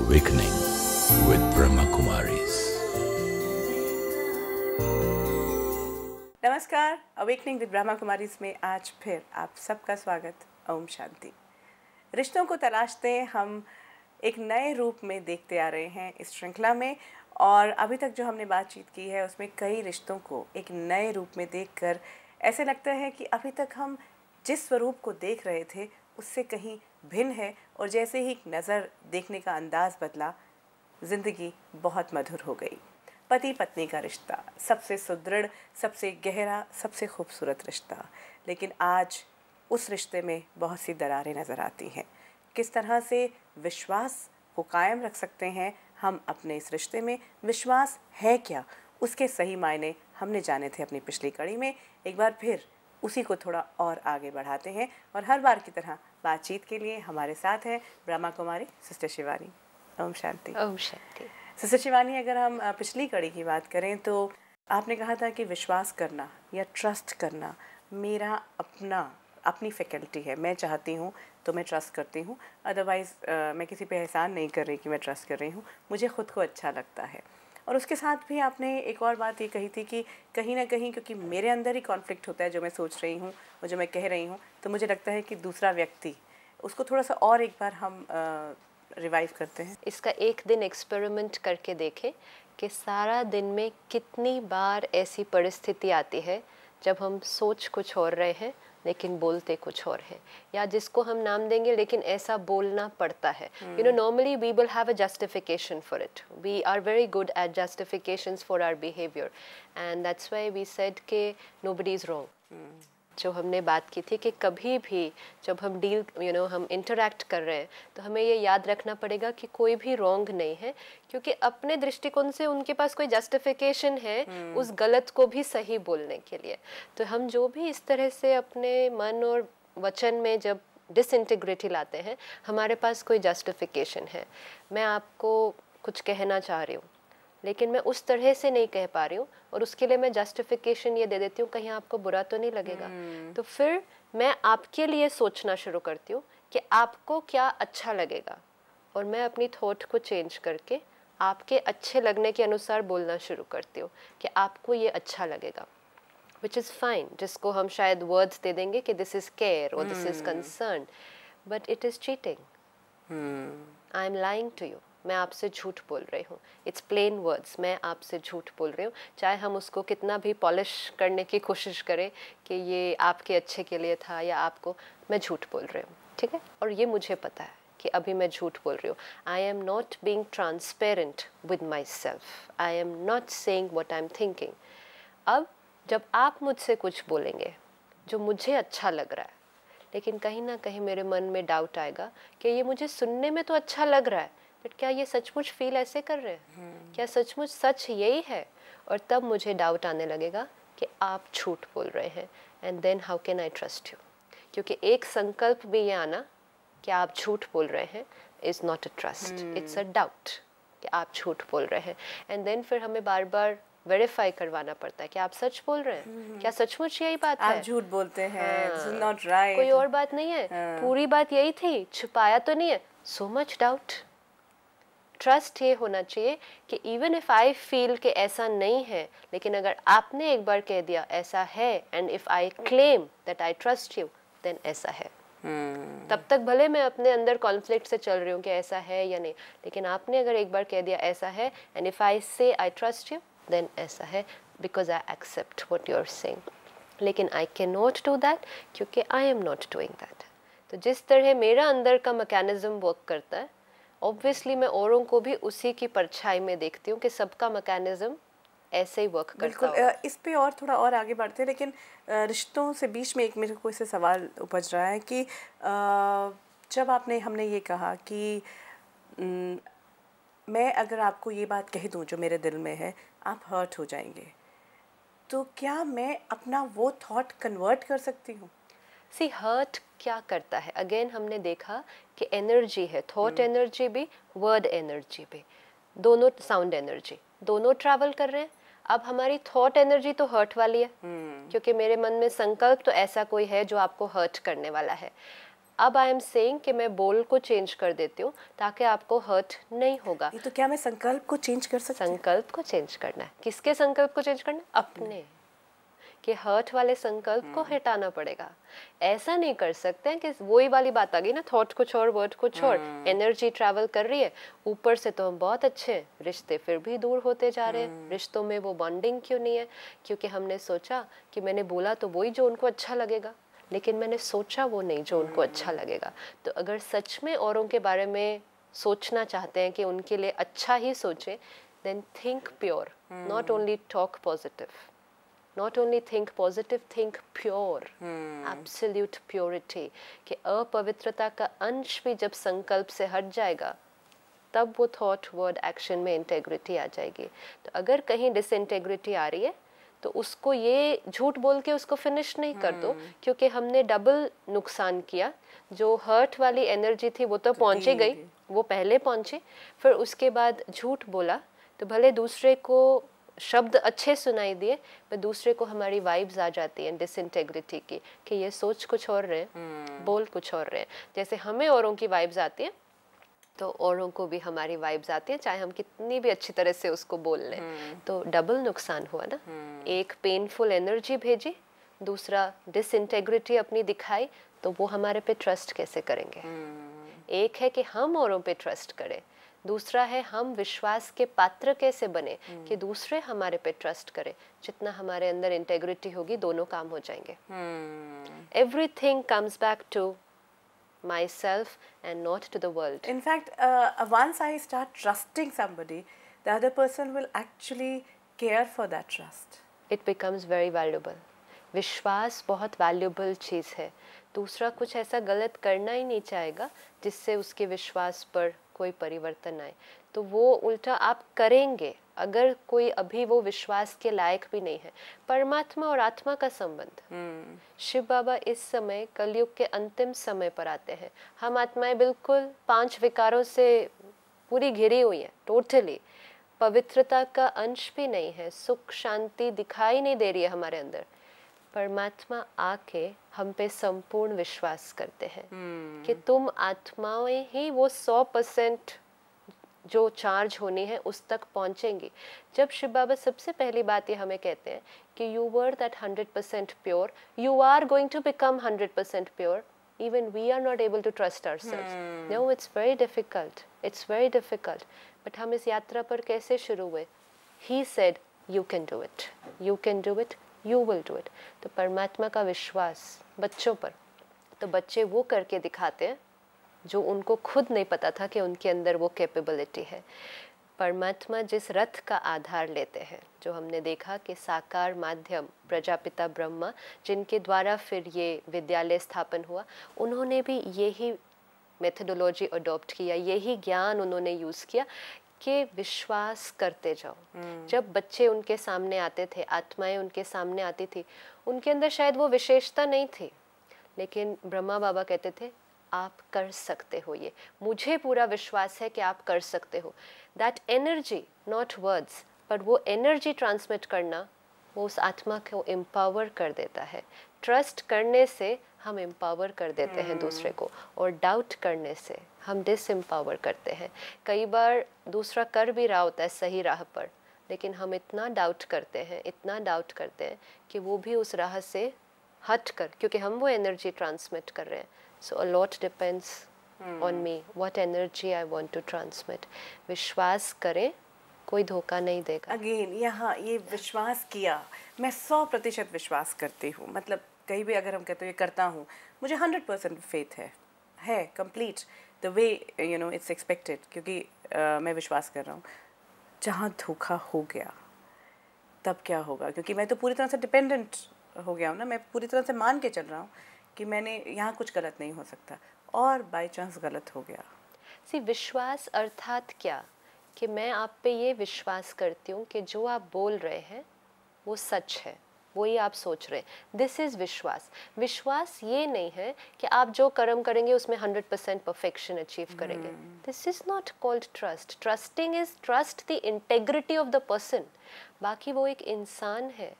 Awakening with Brahma Kumaris. नमस्कार, awakening with Brahma Kumaris में आज फिर आप सबका स्वागत। ओम शांति। रिश्तों को तलाशते हम एक नए रूप में देखते आ रहे हैं इस श्रृंखला में, और अभी तक जो हमने बातचीत की है उसमें कई रिश्तों को एक नए रूप में देखकर ऐसे लगता है कि अभी तक हम जिस स्वरूप को देख रहे थे उससे कहीं भिन्न है, और जैसे ही नज़र देखने का अंदाज़ बदला, ज़िंदगी बहुत मधुर हो गई। पति पत्नी का रिश्ता सबसे सुदृढ़, सबसे गहरा, सबसे खूबसूरत रिश्ता, लेकिन आज उस रिश्ते में बहुत सी दरारें नज़र आती हैं। किस तरह से विश्वास को कायम रख सकते हैं हम अपने इस रिश्ते में? विश्वास है क्या, उसके सही मायने हमने जाने थे अपनी पिछली कड़ी में। एक बार फिर उसी को थोड़ा और आगे बढ़ाते हैं, और हर बार की तरह बातचीत के लिए हमारे साथ हैं ब्रह्मा कुमारी सिस्टर शिवानी। ओम शांति। ओम शांति। सिस्टर शिवानी, अगर हम पिछली कड़ी की बात करें तो आपने कहा था कि विश्वास करना या ट्रस्ट करना मेरा अपनी फैकल्टी है। मैं चाहती हूँ तो मैं ट्रस्ट करती हूँ, अदरवाइज़ मैं किसी पे एहसान नहीं कर रही कि मैं ट्रस्ट कर रही हूँ, मुझे ख़ुद को अच्छा लगता है। और उसके साथ भी आपने एक और बात ये कही थी कि कहीं ना कहीं क्योंकि मेरे अंदर ही कॉन्फ्लिक्ट होता है, जो मैं सोच रही हूँ और जो मैं कह रही हूँ, तो मुझे लगता है कि दूसरा व्यक्ति उसको थोड़ा सा और एक बार हम रिवाइव करते हैं। इसका एक दिन एक्सपेरिमेंट करके देखें कि सारा दिन में कितनी बार ऐसी परिस्थिति आती है जब हम सोच कुछ और रहे हैं लेकिन बोलते कुछ और है, या जिसको हम नाम देंगे लेकिन ऐसा बोलना पड़ता है। You know, normally we will have a justification for it. We are very good at justifications for our behaviour, and that's why we said कि नोबडी इज रॉन्ग। जो हमने बात की थी कि कभी भी जब हम हम इंटरैक्ट कर रहे हैं तो हमें ये याद रखना पड़ेगा कि कोई भी रॉन्ग नहीं है, क्योंकि अपने दृष्टिकोण से उनके पास कोई जस्टिफिकेशन है उस गलत को भी सही बोलने के लिए। तो हम जो भी इस तरह से अपने मन और वचन में जब डिसइंटीग्रिटी लाते हैं, हमारे पास कोई जस्टिफिकेशन है। मैं आपको कुछ कहना चाह रही हूँ लेकिन मैं उस तरह से नहीं कह पा रही हूँ, और उसके लिए मैं जस्टिफिकेशन ये दे देती हूँ कहीं आपको बुरा तो नहीं लगेगा। तो फिर मैं आपके लिए सोचना शुरू करती हूँ कि आपको क्या अच्छा लगेगा, और मैं अपनी थॉट को चेंज करके आपके अच्छे लगने के अनुसार बोलना शुरू करती हूँ कि आपको ये अच्छा लगेगा, विच इज़ फाइन, जिसको हम शायद वर्ड्स दे देंगे कि दिस इज़ केयर और this is concern, but it is cheating. I am lying to you. मैं आपसे झूठ बोल रही हूँ। इट्स प्लेन वर्ड्स, मैं आपसे झूठ बोल रही हूँ, चाहे हम उसको कितना भी पॉलिश करने की कोशिश करें कि ये आपके अच्छे के लिए था या आपको, मैं झूठ बोल रही हूँ, ठीक है। और ये मुझे पता है कि अभी मैं झूठ बोल रही हूँ। आई am not being transparent with my self. I am not saying what I am thinking. अब जब आप मुझसे कुछ बोलेंगे जो मुझे अच्छा लग रहा है, लेकिन कहीं ना कहीं मेरे मन में डाउट आएगा कि ये मुझे सुनने में तो अच्छा लग रहा है, बट क्या ये सचमुच फील ऐसे कर रहे हैं? क्या सचमुच सच यही है? और तब मुझे डाउट आने लगेगा कि आप झूठ बोल रहे हैं, and then how can I trust you? क्योंकि एक संकल्प भी ये आना कि आप झूठ बोल रहे हैं is not a trust, it's a doubt कि आप झूठ बोल रहे हैं। एंड देन फिर हमें बार बार वेरीफाई करवाना पड़ता है कि आप सच बोल रहे हैं, क्या सचमुच यही बात है? आप झूठ बोलते हैं, दिस इज नॉट राइट, कोई और बात नहीं है, पूरी बात यही थी, छुपाया तो नहीं है। So much doubt. ट्रस्ट ये होना चाहिए कि इवन इफ आई फील कि ऐसा नहीं है, लेकिन अगर आपने एक बार कह दिया ऐसा है, and if I claim that I trust you, then ऐसा है। तब तक भले मैं अपने अंदर कॉन्फ्लिक्ट से चल रही हूँ कि ऐसा है या नहीं, लेकिन आपने अगर एक बार कह दिया ऐसा है, एंड इफ आई से आई ट्रस्ट यू, देन ऐसा है, because I accept what you are saying. लेकिन I can not do that क्योंकि I am not doing that. तो जिस तरह मेरा अंदर का मैकेनिज्म वर्क करता है, ऑब्वियसली मैं औरों को भी उसी की परछाई में देखती हूँ कि सबका मैकेनिज्म ऐसे ही वर्क करता है। बिल्कुल। इस पे और थोड़ा और आगे बढ़ते हैं, लेकिन रिश्तों से बीच में एक मेरे को इससे सवाल उपज रहा है कि जब हमने ये कहा कि मैं अगर आपको ये बात कह दूँ जो मेरे दिल में है, आप हर्ट हो जाएंगे, तो क्या मैं अपना वो थॉट कन्वर्ट कर सकती हूँ? सी हर्ट क्या करता है, अगेन हमने देखा कि एनर्जी है, थॉट एनर्जी भी, वर्ड एनर्जी भी, दोनों साउंड एनर्जी, दोनों ट्रैवल कर रहे हैं। अब हमारी थॉट एनर्जी तो हर्ट वाली है, क्योंकि मेरे मन में संकल्प तो ऐसा कोई है जो आपको हर्ट करने वाला है। अब आई एम सेइंग कि मैं बोल को चेंज कर देती हूँ ताकि आपको हर्ट नहीं होगा। ये तो क्या मैं संकल्प को चेंज कर सकती हूँ? संकल्प को चेंज करना है। किसके संकल्प को चेंज करना है? अपने कि हर्ट वाले संकल्प को हटाना पड़ेगा। ऐसा नहीं कर सकते हैं कि वही वाली बात आ गई ना, थॉट कुछ और वर्ड कुछ और, एनर्जी ट्रैवल कर रही है ऊपर से तो हम बहुत अच्छे हैं, रिश्ते फिर भी दूर होते जा रहे हैं। रिश्तों में वो बॉन्डिंग क्यों नहीं है? क्योंकि हमने सोचा कि मैंने बोला तो वही जो उनको अच्छा लगेगा, लेकिन मैंने सोचा वो नहीं जो उनको अच्छा लगेगा। तो अगर सच में औरों के बारे में सोचना चाहते हैं कि उनके लिए अच्छा ही सोचें, then think pure, not only talk positive, not only think positive, think pure, absolute purity। कि अपवित्रता का अंश भी जब संकल्प से हट जाएगा तब वो थॉट वर्ड एक्शन में इंटेग्रिटी आ जाएगी। तो अगर कहीं डिसइंटेग्रिटी आ रही है तो उसको ये झूठ बोल के उसको फिनिश नहीं कर दो, क्योंकि हमने डबल नुकसान किया। जो हर्ट वाली एनर्जी थी वो तो पहुंची गई, वो पहले पहुंची, फिर उसके बाद झूठ बोला तो भले दूसरे को शब्द अच्छे सुनाई दिए पर दूसरे को हमारी वाइब्स आ जाती हैं डिसइंटेग्रिटी की, कि ये सोच कुछ और रहे हैं, बोल कुछ और रहे हैं। जैसे हमें औरों की वाइब्स आती हैं तो औरों को भी हमारी वाइब्स आती हैं, चाहे हम कितनी भी अच्छी तरह से उसको बोल लें। तो डबल नुकसान हुआ ना। एक पेनफुल एनर्जी भेजी, दूसरा डिसइंटेग्रिटी अपनी दिखाई, तो वो हमारे पे ट्रस्ट कैसे करेंगे? एक है कि हम औरों पे ट्रस्ट करें, दूसरा है हम विश्वास के पात्र कैसे बने कि दूसरे हमारे पे ट्रस्ट करें। जितना हमारे अंदर इंटेग्रिटी होगी दोनों काम हो जाएंगे। Everything comes back to myself and not to the world. In fact, once I start trusting somebody, the other person will actually care for that trust. It becomes very valuable. विश्वास बहुत valuable चीज़ है। दूसरा कुछ ऐसा गलत करना ही नहीं चाहेगा जिससे उसके विश्वास पर कोई परिवर्तन आए, तो वो उल्टा आप करेंगे अगर कोई अभी वो विश्वास के लायक भी नहीं है। परमात्मा और आत्मा का संबंध, शिव बाबा इस समय कलयुग के अंतिम समय पर आते हैं। हम आत्माएं बिल्कुल 5 विकारों से पूरी घिरी हुई हैं, टोटली पवित्रता का अंश भी नहीं है, सुख शांति दिखाई नहीं दे रही है हमारे अंदर। परमात्मा आके हम पे संपूर्ण विश्वास करते हैं कि तुम आत्माएं ही वो 100% जो चार्ज होनी है उस तक पहुंचेंगी। जब शिव बाबा सबसे पहली बात ये हमें कहते हैं कि you were that 100% pure, you are going to become 100% pure, even we are not able to trust ourselves. No, it's very difficult. It's very difficult. But हम इस यात्रा पर कैसे शुरू हुए? He said, you can do it. You can do it. You will do it. तो परमात्मा का विश्वास बच्चों पर, तो बच्चे वो करके दिखाते हैं जो उनको खुद नहीं पता था कि उनके अंदर वो कैपेबिलिटी है। परमात्मा जिस रथ का आधार लेते हैं, जो हमने देखा कि साकार माध्यम प्रजापिता ब्रह्मा जिनके द्वारा फिर ये विद्यालय स्थापन हुआ, उन्होंने भी यही मेथोडोलॉजी अडॉप्ट किया, यही ज्ञान उन्होंने यूज़ किया कि विश्वास करते जाओ। जब बच्चे उनके सामने आते थे, आत्माएं उनके सामने आती थी, उनके अंदर शायद वो विशेषता नहीं थी, लेकिन ब्रह्मा बाबा कहते थे आप कर सकते हो, ये मुझे पूरा विश्वास है कि आप कर सकते हो। दैट एनर्जी, नॉट वर्ड्स, पर वो एनर्जी ट्रांसमिट करना वो उस आत्मा को एम्पावर कर देता है। ट्रस्ट करने से हम एम्पावर कर देते हैं दूसरे को, और डाउट करने से हम डिसएम्पावर करते हैं। कई बार दूसरा कर भी रहा होता है सही राह पर, लेकिन हम इतना डाउट करते हैं, इतना डाउट करते हैं कि वो भी उस राह से हट कर, क्योंकि हम वो एनर्जी ट्रांसमिट कर रहे हैं। So a lot depends on me, what energy I want to transmit. विश्वास करें, कोई धोखा नहीं देगा। अगेन यहाँ ये विश्वास किया, मैं 100% विश्वास करती हूँ। मतलब कहीं भी अगर हम कहते हैं ये करता हूँ, मुझे 100% फेथ है complete the way you know it's expected, क्योंकि मैं विश्वास कर रहा हूँ। जहाँ धोखा हो गया तब क्या होगा? क्योंकि मैं तो पूरी तरह से डिपेंडेंट हो गया हूँ ना, मैं पूरी तरह से मान के चल रहा हूँ कि मैंने यहाँ कुछ गलत नहीं हो सकता, और बाय चांस गलत हो गया। विश्वास अर्थात क्या? कि मैं आप पे ये विश्वास करती हूँ कि जो आप बोल रहे हैं वो सच है, वही आप सोच रहे हैं। दिस इज़ विश्वास। विश्वास ये नहीं है कि आप जो कर्म करेंगे उसमें 100% परफेक्शन अचीव करेंगे। This is not called trust. Trusting is trust the integrity of the person. बाकी वो एक इंसान है,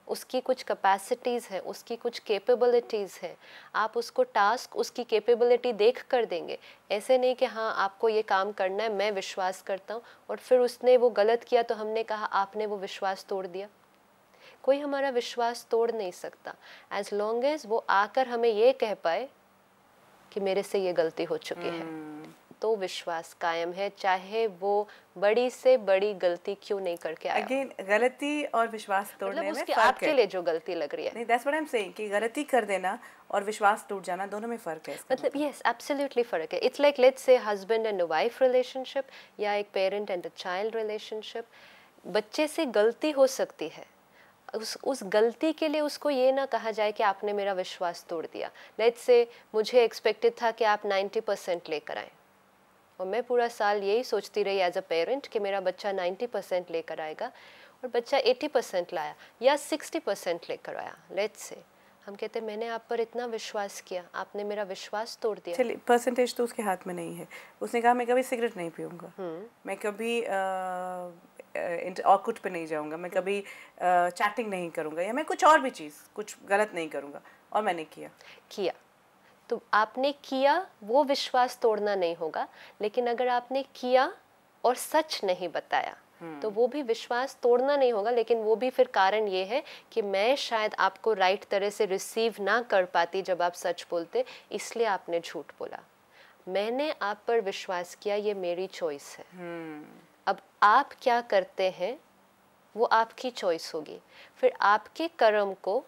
उसकी कुछ कैपेसिटीज़ हैं, उसकी कुछ कैपेबिलिटीज़ हैं, आप उसको टास्क उसकी कैपेबिलिटी देख कर देंगे। ऐसे नहीं कि हाँ आपको ये काम करना है, मैं विश्वास करता हूँ, और फिर उसने वो गलत किया तो हमने कहा आपने वो विश्वास तोड़ दिया। कोई हमारा विश्वास तोड़ नहीं सकता एज लॉन्ग एज वो आकर हमें ये कह पाए कि मेरे से ये गलती हो चुकी है, तो विश्वास कायम है, चाहे वो बड़ी से बड़ी गलती क्यों नहीं करके आया। अगेन गलती और विश्वास तोड़ने मतलब में उसके फर्क आपके है। लिए जो गलती लग रही है, नहीं, that's what I am saying कि गलती कर देना और विश्वास टूट जाना दोनों में फर्क है इसका मतलब यस एब्सोल्युटली फ़र्क है। It's like let's say husband and wife relationship या एक parent and a child relationship. बच्चे से गलती हो सकती है, उस गलती के लिए उसको ये ना कहा जाए कि आपने मेरा विश्वास तोड़ दिया। लेट्स से मुझे एक्सपेक्टेड था कि आप 90% लेकर आएँ, और मैं पूरा साल यही सोचती रही एज अ पेरेंट कि मेरा बच्चा 90% लेकर आएगा, और बच्चा 80% लाया या 60% लेकर आया। लेट्स से हम कहते हैं मैंने आप पर इतना विश्वास किया, आपने मेरा विश्वास तोड़ दिया। चलिए, परसेंटेज तो उसके हाथ में नहीं है। उसने कहा मैं कभी सिगरेट नहीं पीऊँगा, मैं कभी ऑकूट पे नहीं जाऊँगा, मैं कभी चैटिंग नहीं करूँगा, या मैं कुछ और भी चीज़ कुछ गलत नहीं करूँगा, और मैंने किया। तो आपने किया, वो विश्वास तोड़ना नहीं होगा। लेकिन अगर आपने किया और सच नहीं बताया तो वो भी विश्वास तोड़ना नहीं होगा, लेकिन वो भी फिर कारण ये है कि मैं शायद आपको राइट तरह से रिसीव ना कर पाती जब आप सच बोलते, इसलिए आपने झूठ बोला। मैंने आप पर विश्वास किया, ये मेरी चॉइस है। अब आप क्या करते हैं वो आपकी चॉइस होगी। फिर आपके कर्म को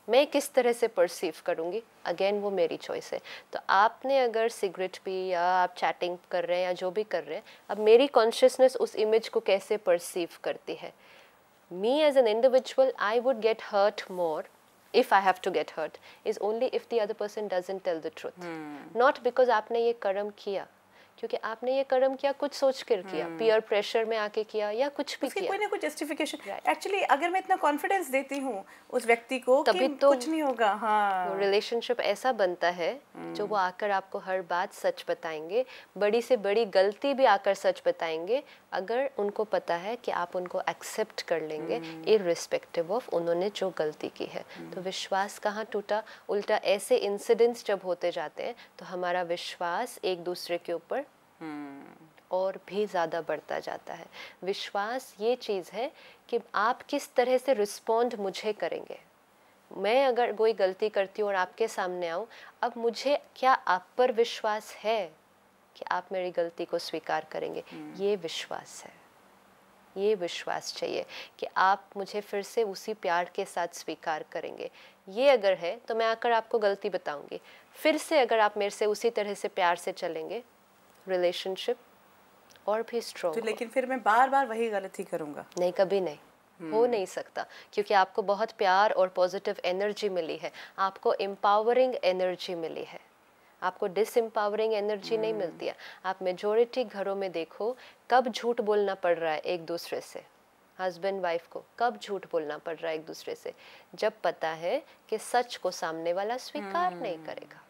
मैं किस तरह से परसीव करूँगी, अगेन वो मेरी चॉइस है। तो आपने अगर सिगरेट पी या आप चैटिंग कर रहे हैं या जो भी कर रहे हैं, अब मेरी कॉन्शियसनेस उस इमेज को कैसे परसीव करती है। Me as an individual I would get hurt more if I have to get hurt is only if the other person doesn't tell the truth, not because आपने ये कर्म किया, क्योंकि आपने ये कर्म किया कुछ सोच कर किया, पीयर प्रेशर में आके किया या कुछ भी किया, कोई ना कुछ जस्टिफिकेशन। एक्चुअली अगर मैं इतना कॉन्फिडेंस देती हूँ उस व्यक्ति को कि तो कुछ नहीं होगा, हाँ, वो रिलेशनशिप ऐसा बनता है जो वो आकर आपको हर बात सच बताएंगे, बड़ी से बड़ी गलती भी आकर सच बताएंगे, अगर उनको पता है कि आप उनको एक्सेप्ट कर लेंगे इररिस्पेक्टिव ऑफ उन्होंने जो गलती की है। तो विश्वास कहाँ टूटा, उल्टा ऐसे इंसिडेंट्स जब होते जाते हैं तो हमारा विश्वास एक दूसरे के ऊपर और भी ज़्यादा बढ़ता जाता है। विश्वास ये चीज़ है कि आप किस तरह से रिस्पॉन्ड मुझे करेंगे। मैं अगर कोई गलती करती हूँ और आपके सामने आऊँ, अब मुझे क्या आप पर विश्वास है कि आप मेरी गलती को स्वीकार करेंगे। ये विश्वास है, ये विश्वास चाहिए कि आप मुझे फिर से उसी प्यार के साथ स्वीकार करेंगे। ये अगर है तो मैं आकर आपको गलती बताऊंगी, फिर से अगर आप मेरे से उसी तरह से प्यार से चलेंगे, रिलेशनशिप और भी स्ट्रॉन्ग। तो लेकिन फिर मैं बार बार वही गलती करूँगा? नहीं, कभी नहीं, हो नहीं सकता, क्योंकि आपको बहुत प्यार और पॉजिटिव एनर्जी मिली है, आपको एम्पावरिंग एनर्जी मिली है, आपको डिसएम्पावरिंग एनर्जी नहीं मिलती है। आप मेजॉरिटी घरों में देखो कब झूठ बोलना पड़ रहा है एक दूसरे से, हस्बैंड वाइफ को कब झूठ बोलना पड़ रहा है एक दूसरे से, जब पता है कि सच को सामने वाला स्वीकार नहीं करेगा।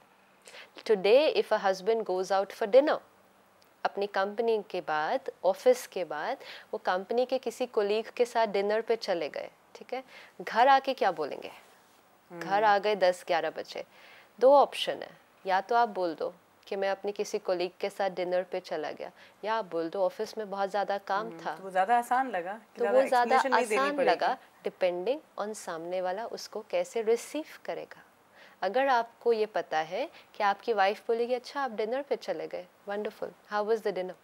Today if a husband goes out for dinner, अपनी कंपनी के बाद, ऑफिस के बाद, वो कंपनी के किसी कोलीग के साथ डिनर पे चले गए, ठीक है, घर आके क्या बोलेंगे? घर आ गए 10-11 बजे, दो ऑप्शन है, या तो आप बोल दो कि मैं अपनी किसी कोलीग के साथ डिनर पे चला गया, या आप बोल दो ऑफिस में बहुत ज़्यादा काम था। तो वो ज़्यादा आसान लगा, तो वो ज़्यादा आसान लगा, डिपेंडिंग ऑन सामने वाला उसको कैसे रिसीव करेगा। अगर आपको ये पता है कि आपकी वाइफ बोलेगी अच्छा आप डिनर पे चले गए, wonderful, how was the dinner,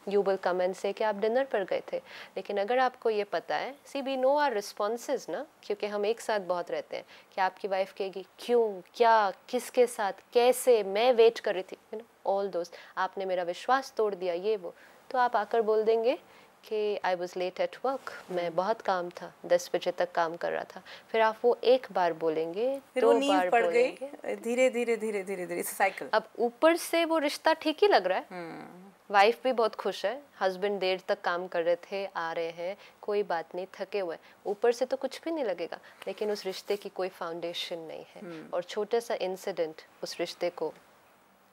you will come and से कि आप डिनर पर गए थे। लेकिन अगर आपको ये पता है, सी वी नो आवर रिस्पॉन्सेज ना, क्योंकि हम एक साथ बहुत रहते हैं, कि आपकी वाइफ कहेगी क्यों, क्या, किसके साथ, कैसे, मैं वेट कर रही थी, यू नो ऑल दोस्त, आपने मेरा विश्वास तोड़ दिया, ये वो, तो आप आकर बोल देंगे कि I was late at work, मैं बहुत काम था, 10 बजे तक काम कर रहा था। फिर आप वो एक बार बोलेंगे, फिर दो वो नींव बार पड़ गई, बोलेंगे, धीरे धीरे धीरे धीरे धीरे साइकिल। अब ऊपर से वो रिश्ता ठीक ही लग रहा है, वाइफ भी बहुत खुश है, हस्बैंड देर तक काम कर रहे थे, आ रहे हैं, कोई बात नहीं, थके हुए, ऊपर से तो कुछ भी नहीं लगेगा, लेकिन उस रिश्ते की कोई फाउंडेशन नहीं है, और छोटा सा इंसिडेंट उस रिश्ते को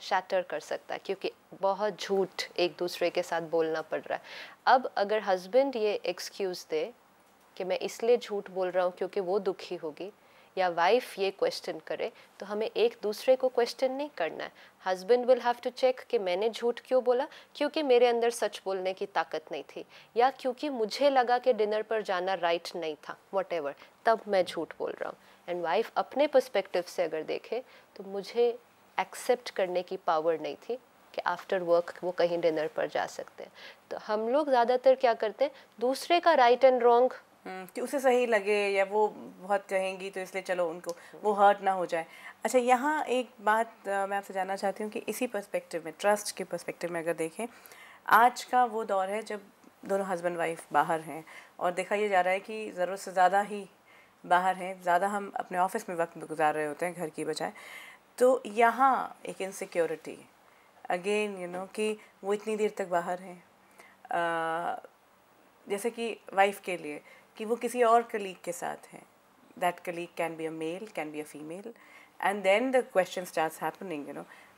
शैटर कर सकता है, क्योंकि बहुत झूठ एक दूसरे के साथ बोलना पड़ रहा है। अब अगर हस्बैंड ये एक्सक्यूज़ दे कि मैं इसलिए झूठ बोल रहा हूँ क्योंकि वो दुखी होगी, या वाइफ ये क्वेश्चन करे, तो हमें एक दूसरे को क्वेश्चन नहीं करना है. Husband will have to check कि मैंने झूठ क्यों बोला, क्योंकि मेरे अंदर सच बोलने की ताकत नहीं थी, या क्योंकि मुझे लगा कि डिनर पर जाना राइट नहीं था, व्हाटएवर, तब मैं झूठ बोल रहा हूँ. एंड वाइफ अपने पर्सपेक्टिव से अगर देखे तो मुझे एक्सेप्ट करने की पावर नहीं थी कि आफ्टर वर्क वो कहीं डिनर पर जा सकते हैं. तो हम लोग ज़्यादातर क्या करते हैं, दूसरे का राइट एंड रॉन्ग कि उसे सही लगे या वो बहुत कहेंगी तो इसलिए चलो उनको वो हर्ट ना हो जाए. अच्छा, यहाँ एक बात मैं आपसे जानना चाहती हूँ कि इसी पर्सपेक्टिव में, ट्रस्ट के पर्सपेक्टिव में अगर देखें, आज का वो दौर है जब दोनों हस्बैंड वाइफ बाहर हैं और देखा ये जा रहा है कि ज़रूरत से ज़्यादा ही बाहर हैं, ज़्यादा हम अपने ऑफिस में वक्त गुजार रहे होते हैं घर की बजाय. तो यहाँ एक इनसिक्योरिटी अगेन कि वो इतनी देर तक बाहर हैं, जैसे कि वाइफ के लिए कि वो किसी और कलीग के साथ हैं. That colleague can be a male, can be a female, and then the question starts happening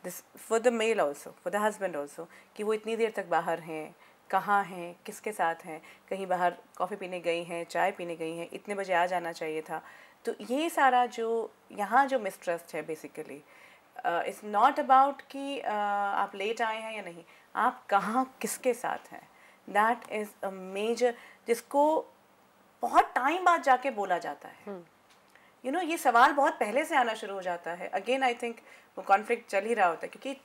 this for the male also, for the husband also, कि वो इतनी देर तक बाहर हैं, कहाँ हैं, किसके साथ हैं, कहीं बाहर कॉफ़ी पीने गई हैं, चाय पीने गई हैं, इतने बजे आ जाना चाहिए था. तो ये सारा जो यहाँ जो मिसट्रस्ट है बेसिकली इट्स नॉट अबाउट कि आप लेट आए हैं या नहीं, आप कहाँ किसके साथ हैं. दैट इज़ अ मेजर, जिसको बहुत टाइम बाद जाके बोला जाता है. ये सवाल बहुत पहले से आना शुरू हो जाता है. अगेन आई थिंक वो कॉन्फ्लिक्ट चल ही रहा होता है क्योंकि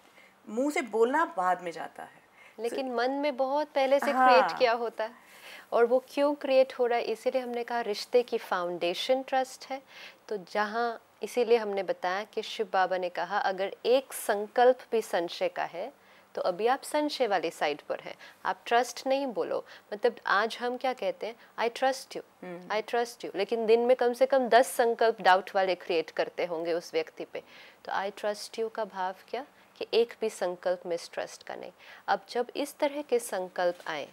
मुंह से बोलना बाद में जाता है, लेकिन मन में बहुत पहले से क्रिएट किया होता है. और वो क्यों क्रिएट हो रहा है, इसीलिए हमने कहा रिश्ते की फाउंडेशन ट्रस्ट है. तो जहाँ, इसीलिए हमने बताया कि शिव बाबा ने कहा अगर एक संकल्प भी संशय का है तो अभी आप संशय वाली साइड पर हैं, आप ट्रस्ट नहीं बोलो. मतलब आज हम क्या कहते हैं, आई trust you, I trust you, लेकिन दिन में कम से कम 10 संकल्प डाउट वाले क्रिएट करते होंगे उस व्यक्ति पे. तो आई ट्रस्ट यू का भाव क्या कि एक भी संकल्प मिसट्रस्ट का नहीं. अब जब इस तरह के संकल्प आए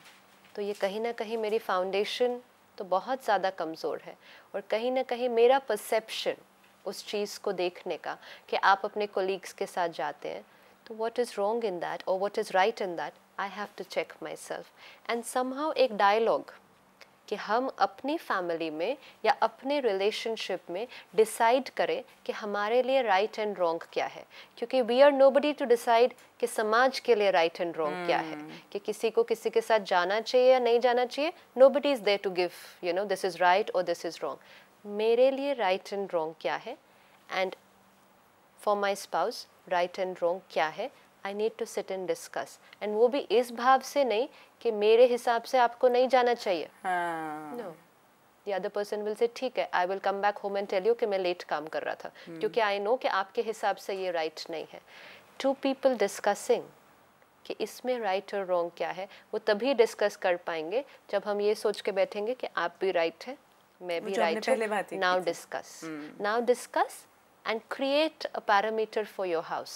तो ये कहीं ना कहीं मेरी फाउंडेशन तो बहुत ज़्यादा कमज़ोर है, और कहीं ना कहीं मेरा परसेप्शन उस चीज़ को देखने का कि आप अपने कोलीग्स के साथ जाते हैं, तो what is wrong in that or what is right in that, I have to check myself. And somehow एक डायलॉग कि हम अपनी फैमिली में या अपने रिलेशनशिप में डिसाइड करें कि हमारे लिए राइट एंड रॉन्ग क्या है, क्योंकि we are nobody to decide कि समाज के लिए राइट एंड रॉन्ग क्या है, कि किसी को किसी के साथ जाना चाहिए या नहीं जाना चाहिए. Nobody is there to give this is right और दिस इज़ रॉन्ग. मेरे लिए राइट एंड रॉन्ग क्या है, and for my spouse right and wrong क्या है, I need to sit and discuss. And वो भी इस भाव से नहीं कि मेरे हिसाब से आपको नहीं जाना चाहिए. No, the other person will say ठीक है, I will come back home and tell you कि मैं लेट काम कर रहा था, क्योंकि आई नो कि आपके हिसाब से ये राइट नहीं है. टू पीपल डिस्कसिंग कि इसमें राइट और रॉन्ग क्या है, वो तभी डिस्कस कर पाएंगे जब हम ये सोच के बैठेंगे कि आप भी राइट है, मैं भी राइट हूँ. Now discuss and create a parameter for your house,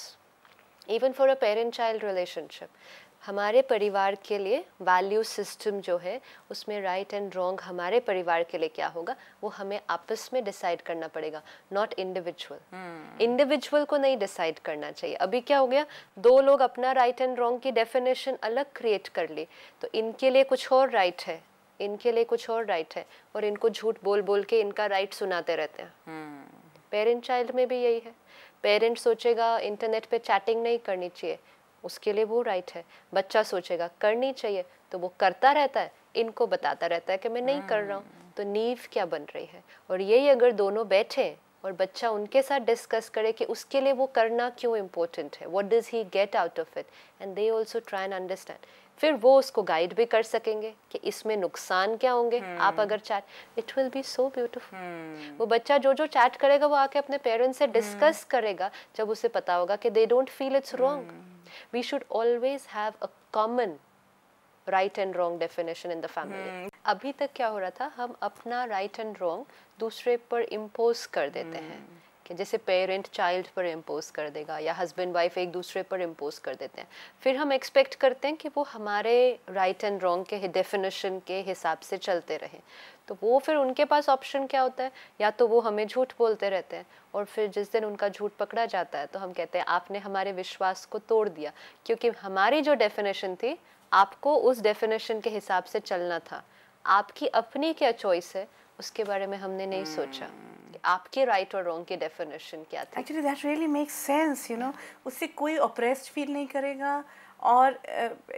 even for a parent child relationship. हमारे परिवार के लिए वैल्यू सिस्टम जो है उसमें राइट एंड रॉन्ग हमारे परिवार के लिए क्या होगा वो हमें आपस में डिसाइड करना पड़ेगा, नॉट इंडिविजुअल. इंडिविजुअल को नहीं डिसाइड करना चाहिए. अभी क्या हो गया, दो लोग अपना राइट एंड रॉन्ग की डेफिनेशन अलग क्रिएट कर ली, तो इनके लिए कुछ और राइट है, इनके लिए कुछ और राइट है, और इनको झूठ बोल बोल के इनका राइट सुनाते रहते हैं. पेरेंट चाइल्ड में भी यही है. पेरेंट सोचेगा इंटरनेट पे चैटिंग नहीं करनी चाहिए, उसके लिए वो राइट है. बच्चा सोचेगा करनी चाहिए, तो वो करता रहता है, इनको बताता रहता है कि मैं नहीं कर रहा हूँ. तो नींव क्या बन रही है. और यही अगर दोनों बैठे और बच्चा उनके साथ डिस्कस करे कि उसके लिए वो करना क्यों इम्पोर्टेंट है, what does he get out of it, and they also try and understand, फिर वो उसको गाइड भी कर सकेंगे कि इसमें नुकसान क्या होंगे. आप अगर chat, it will B so beautiful. वो बच्चा जो जो चैट करेगा वो आके अपने पेरेंट्स से डिस्कस करेगा जब उसे पता होगा कि they don't feel it's wrong. We should always have a common right and wrong definition in the family. अभी तक क्या हो रहा था, हम अपना राइट एंड रॉन्ग दूसरे पर इम्पोज कर देते हैं, कि जैसे पेरेंट चाइल्ड पर इम्पोज कर देगा या हस्बैंड वाइफ एक दूसरे पर इम्पोज कर देते हैं. फिर हम एक्सपेक्ट करते हैं कि वो हमारे राइट एंड रॉन्ग के डेफिनेशन के हिसाब से चलते रहें. तो वो फिर उनके पास ऑप्शन क्या होता है, या तो वो हमें झूठ बोलते रहते हैं, और फिर जिस दिन उनका झूठ पकड़ा जाता है तो हम कहते हैं आपने हमारे विश्वास को तोड़ दिया, क्योंकि हमारी जो डेफिनेशन थी आपको उस डेफिनेशन के हिसाब से चलना था. आपकी अपनी क्या चॉइस है उसके बारे में हमने नहीं सोचा कि आपके राइट और रॉन्ग की डेफिनेशन क्या थी। Actually that really makes sense, you know, उससे कोई ऑप्रेस्ड फील नहीं करेगा और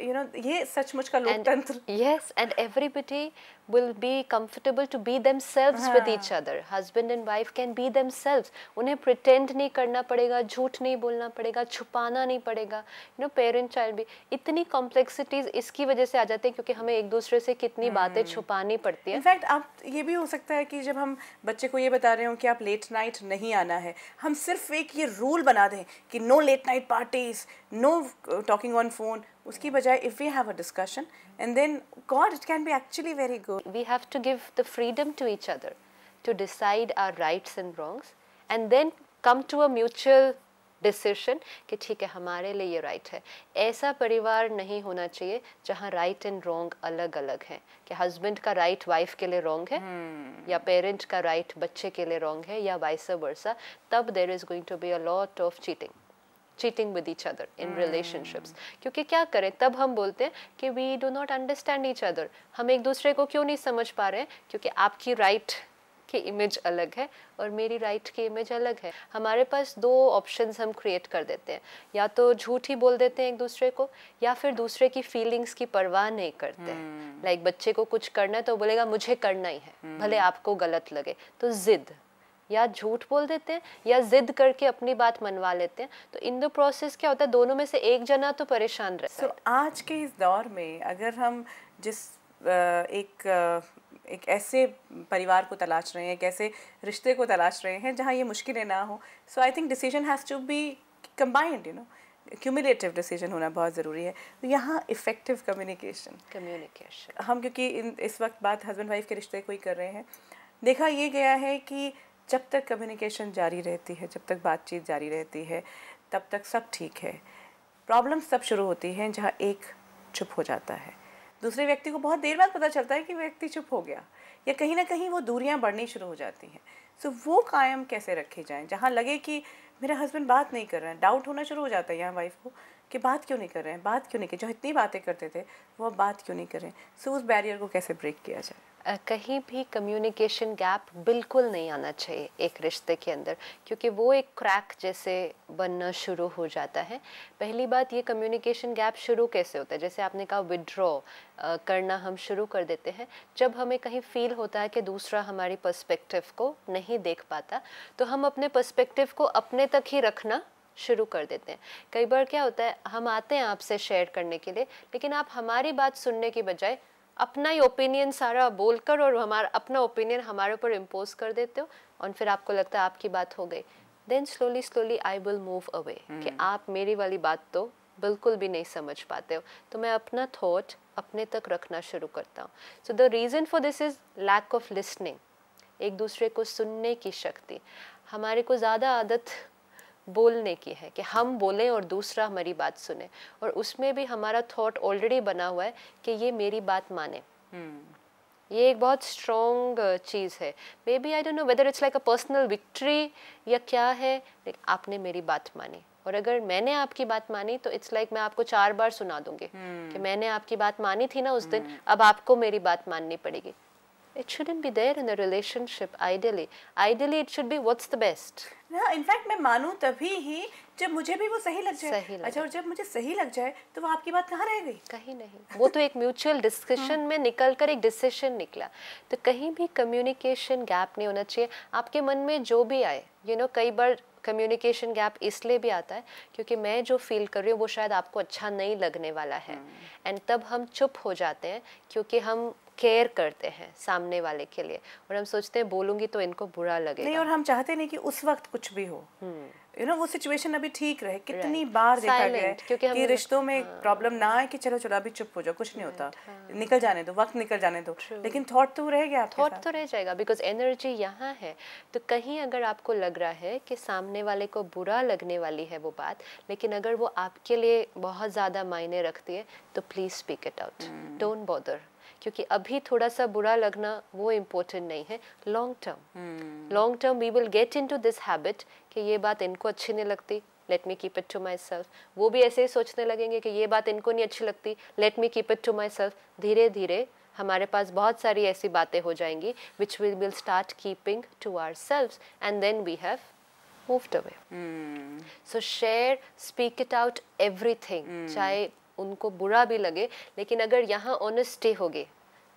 यू नो ये सचमुच का लोकतंत्र। Yes, and everybody will be comfortable to be themselves with each other. Husband and wife can be themselves. उन्हें pretend नहीं करना पड़ेगा, झूठ नहीं बोलना पड़ेगा, छुपाना नहीं पड़ेगा। You know, parent child भी इतनी complexities इसकी वजह से आ जाते हैं क्योंकि हमें एक दूसरे से कितनी बातें छुपानी पड़ती है। इनफैक्ट आप ये भी हो सकता है कि जब हम बच्चे को ये बता रहे हो कि आप लेट नाइट नहीं आना है, हम सिर्फ एक ये रूल बना दें कि no late night parties, no talking on phone, उसकी बजाय if we have a discussion and then God it can be actually very good. We have to give the freedom to each other to decide our rights and wrongs and then come to a mutual decision कि ठीक है हमारे लिए ये right है। ऐसा परिवार नहीं होना चाहिए जहाँ राइट एंड रॉन्ग अलग अलग हैं, कि हस्बैंड का राइट वाइफ के लिए रॉन्ग है या पेरेंट का राइट बच्चे के लिए रॉन्ग है या वाइस वर्सा। तब there is going to be a lot of cheating with each other in relationships. क्योंकि क्या करें, तब हम बोलते हैं कि we do not understand each other, हम एक दूसरे को क्यों नहीं समझ पा रहे हैं, क्योंकि आपकी राइट की इमेज अलग है और मेरी राइट की इमेज अलग है। हमारे पास दो ऑप्शंस हम क्रिएट कर देते हैं, या तो झूठ ही बोल देते हैं एक दूसरे को या फिर दूसरे की फीलिंग्स की परवाह नहीं करते हैं। लाइक बच्चे को कुछ करना है तो बोलेगा मुझे करना ही है भले आपको गलत लगे, तो जिद या झूठ बोल देते हैं या जिद करके अपनी बात मनवा लेते हैं। तो इन द प्रोसेस क्या होता है, दोनों में से एक जना तो परेशान रहता है। आज के इस दौर में अगर हम जिस एक ऐसे परिवार को तलाश रहे हैं, एक ऐसे रिश्ते को तलाश रहे हैं जहाँ ये मुश्किलें ना हो, so I think decision has to be combined, you know, cumulative decision होना बहुत ज़रूरी है। तो यहाँ इफ़ेक्टिव कम्युनिकेशन हम क्योंकि इस वक्त बात हस्बैंड वाइफ के रिश्ते को ही कर रहे हैं, देखा ये गया है कि जब तक कम्युनिकेशन जारी रहती है, जब तक बातचीत जारी रहती है, तब तक सब ठीक है। प्रॉब्लम्स तब शुरू होती हैं जहाँ एक चुप हो जाता है, दूसरे व्यक्ति को बहुत देर बाद पता चलता है कि व्यक्ति चुप हो गया, या कहीं ना कहीं वो दूरियां बढ़नी शुरू हो जाती हैं। सो वो कायम कैसे रखे जाएं जहाँ लगे कि मेरा हस्बैंड बात नहीं कर रहा है, डाउट होना शुरू हो जाता है यहाँ वाइफ को कि बात क्यों नहीं कर रहे हैं, बात क्यों नहीं की, जो इतनी बातें करते थे वो अब बात क्यों नहीं कर रहे हैं। सो उस बैरियर को कैसे ब्रेक किया जाए। कहीं भी कम्युनिकेशन गैप बिल्कुल नहीं आना चाहिए एक रिश्ते के अंदर, क्योंकि वो एक क्रैक जैसे बनना शुरू हो जाता है। पहली बात, ये कम्युनिकेशन गैप शुरू कैसे होता है, जैसे आपने कहा विड्रॉ करना हम शुरू कर देते हैं जब हमें कहीं फील होता है कि दूसरा हमारी पर्सपेक्टिव को नहीं देख पाता, तो हम अपने पर्सपेक्टिव को अपने तक ही रखना शुरू कर देते हैं। कई बार क्या होता है, हम आते हैं आपसे शेयर करने के लिए, लेकिन आप हमारी बात सुनने की बजाय अपना ही ओपिनियन सारा बोलकर और हमारा अपना ओपिनियन हमारे ऊपर इम्पोज कर देते हो, और फिर आपको लगता है आपकी बात हो गई। Then slowly I will move away कि आप मेरी वाली बात तो बिल्कुल भी नहीं समझ पाते हो, तो मैं अपना थॉट अपने तक रखना शुरू करता हूँ। So the reason for this is lack of listening, एक दूसरे को सुनने की शक्ति। हमारे को ज़्यादा आदत बोलने की है कि हम बोलें और दूसरा हमारी बात सुने, और उसमें भी हमारा थॉट ऑलरेडी बना हुआ है कि ये मेरी बात माने। ये एक बहुत स्ट्रॉन्ग चीज़ है। Maybe I don't know whether it's like a personal victory या क्या है, लेकिन आपने मेरी बात मानी, और अगर मैंने आपकी बात मानी तो इट्स लाइक मैं आपको 4 बार सुना दूंगी कि मैंने आपकी बात मानी थी ना उस दिन, अब आपको मेरी बात माननी पड़ेगी। It shouldn't be there in a relationship. Ideally it should be what's the best. ना इनफैक्ट मैं मानूं तभी ही जब मुझे भी वो सही लग जाए। अच्छा, और जब मुझे सही लग जाए तो वो आपकी बात कहाँ रह गई? कहीं नहीं, वो तो एक म्यूचुअल डिस्कशन में निकल कर एक डिसीजन निकला। तो कहीं भी कम्युनिकेशन गैप नहीं होना चाहिए। आपके मन में जो भी आए, कई बार कम्युनिकेशन गैप इसलिए भी आता है क्योंकि मैं जो फील कर रही हूँ वो शायद आपको अच्छा नहीं लगने वाला है, एंड तब हम चुप हो जाते हैं क्योंकि हम केयर करते हैं सामने वाले के लिए, और हम सोचते हैं बोलूंगी तो इनको बुरा लगेगा नहीं, और हम चाहते नहीं कि उस वक्त कुछ भी हो, वो सिचुएशन अभी ठीक रहे। कितनी बार देखा गया है कि रिश्तों में प्रॉब्लम ना आए कि चलो अभी चुप हो जाओ, कुछ नहीं होता, निकल जाने दो, वक्त निकल जाने दो, लेकिन थॉट तो रह गया, थॉट तो रह जाएगा, बिकॉज एनर्जी यहाँ है। तो कहीं अगर आपको लग रहा है कि सामने वाले को बुरा लगने वाली है वो बात, लेकिन अगर वो आपके लिए बहुत ज़्यादा मायने रखती है तो please speak it out, don't bother, क्योंकि अभी थोड़ा सा बुरा लगना वो इम्पोर्टेंट नहीं है। Long term we will get into this habit कि ये बात इनको अच्छी नहीं लगती, let me keep it to myself. वो भी ऐसे ही सोचने लगेंगे कि ये बात इनको नहीं अच्छी लगती, let me keep it to myself. धीरे धीरे हमारे पास बहुत सारी ऐसी बातें हो जाएंगी which we will start keeping to ourselves and then we have moved away. So share, speak it out, everything. चाहे उनको बुरा भी लगे, लेकिन अगर यहाँ honesty होगी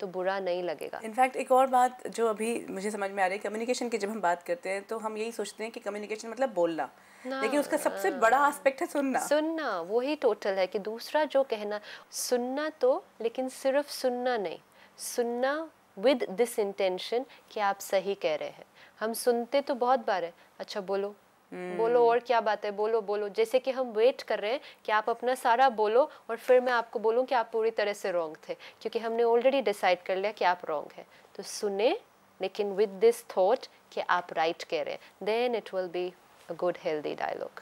तो बुरा नहीं लगेगा. इनफैक्ट एक और बात जो अभी मुझे समझ में आ रही है, कम्युनिकेशन की जब हम बात करते हैं तो हम यही सोचते हैं कि कम्युनिकेशन मतलब बोलना, लेकिन उसका सबसे बड़ा एस्पेक्ट है सुनना. सुनना वही टोटल है कि दूसरा जो कहना, सुनना तो, लेकिन सिर्फ सुनना नहीं, सुनना विद दिस इंटेंशन कि आप सही कह रहे हैं. हम सुनते तो बहुत बार है, अच्छा बोलो बोलो और क्या बात है, बोलो बोलो, जैसे कि हम वेट कर रहे हैं कि आप अपना सारा बोलो और फिर मैं आपको बोलूं कि आप पूरी तरह से रॉन्ग थे, क्योंकि हमने ऑलरेडी डिसाइड कर लिया कि आप रॉन्ग हैं. तो सुने लेकिन विद दिस थॉट कि आप राइट कह रहे हैं, then it will be a good healthy dialogue.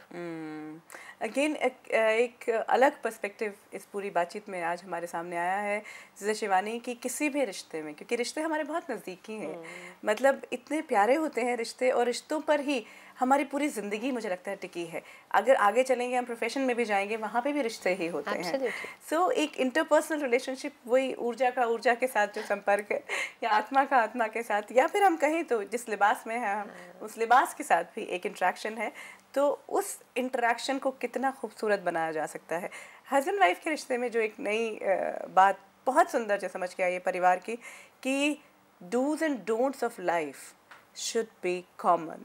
Again एक अलग पर्सपेक्टिव इस पूरी बातचीत में आज हमारे सामने आया है जैसे शिवानी की किसी भी रिश्ते में, क्योंकि रिश्ते हमारे बहुत नज़दीकी हैं, मतलब इतने प्यारे होते हैं रिश्ते, और रिश्तों पर ही हमारी पूरी ज़िंदगी मुझे लगता है टिकी है. अगर आगे चलेंगे, हम प्रोफेशन में भी जाएंगे, वहाँ पे भी रिश्ते ही होते हैं. सो एक इंटरपर्सनल रिलेशनशिप वही ऊर्जा का ऊर्जा के साथ जो संपर्क है, या आत्मा का आत्मा के साथ, या फिर हम कहें तो जिस लिबास में है हम उस लिबास के साथ भी एक इंटरेक्शन है. तो उस इंटरेक्शन को कितना खूबसूरत बनाया जा सकता है. हस्बैंड वाइफ के रिश्ते में जो एक नई बात बहुत सुंदर जो समझ के आई है परिवार की, कि dos and don'ts of life should be common.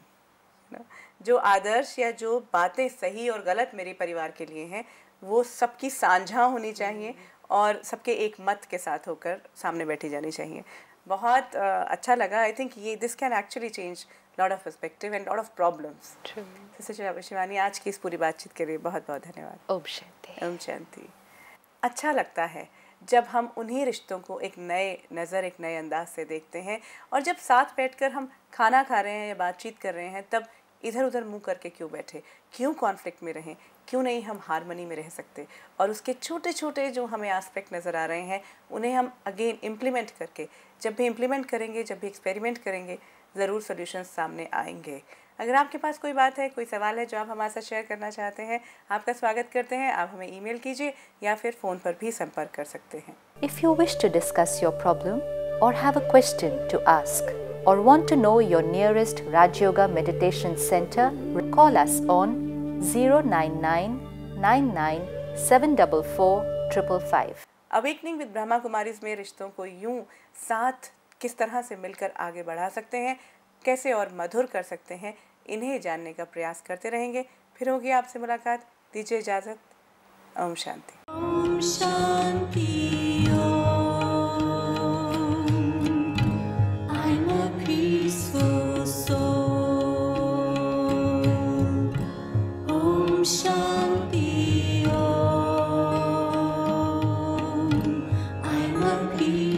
जो आदर्श या जो बातें सही और गलत मेरे परिवार के लिए हैं वो सबकी साझा होनी चाहिए और सबके एक मत के साथ होकर सामने बैठी जानी चाहिए. बहुत अच्छा लगा. आई थिंक ये this can actually change lot of perspective and lot of problems. Shivani, आज की इस पूरी बातचीत के लिए बहुत बहुत धन्यवाद. ओम शांति. ओम शांति. अच्छा लगता है जब हम उन्हीं रिश्तों को एक नए नज़र, एक नए अंदाज से देखते हैं, और जब साथ बैठकर हम खाना खा रहे हैं या बातचीत कर रहे हैं तब इधर उधर मुंह करके क्यों बैठे, क्यों कॉन्फ्लिक्ट में रहें, क्यों नहीं हम हारमनी में रह सकते. और उसके छोटे छोटे जो हमें एस्पेक्ट नज़र आ रहे हैं उन्हें हम अगेन इम्प्लीमेंट करके, जब भी इम्प्लीमेंट करेंगे, जब भी एक्सपेरिमेंट करेंगे, ज़रूर सोल्यूशन सामने आएंगे. अगर आपके पास कोई बात है, कोई सवाल है जो आप हमारे साथ शेयर करना चाहते हैं, आपका स्वागत करते हैं. आप हमें ईमेल कीजिए या फिर फ़ोन पर भी संपर्क कर सकते हैं. If you wish to discuss your problem or have a question to ask or want to know your nearest Raj Yoga Meditation Center, call us on 09999744555. Awakening with Brahma Kumaris में रिश्तों को यूं साथ किस तरह से मिलकर आगे बढ़ा सकते हैं, कैसे और मधुर कर सकते हैं, इन्हें जानने का प्रयास करते रहेंगे. फिर होगी आपसे मुलाकात. दीजिए इजाज़त. Om Shanti. Om Shanti. I'm a peaceful soul. Om Shanti Om. I'm a peaceful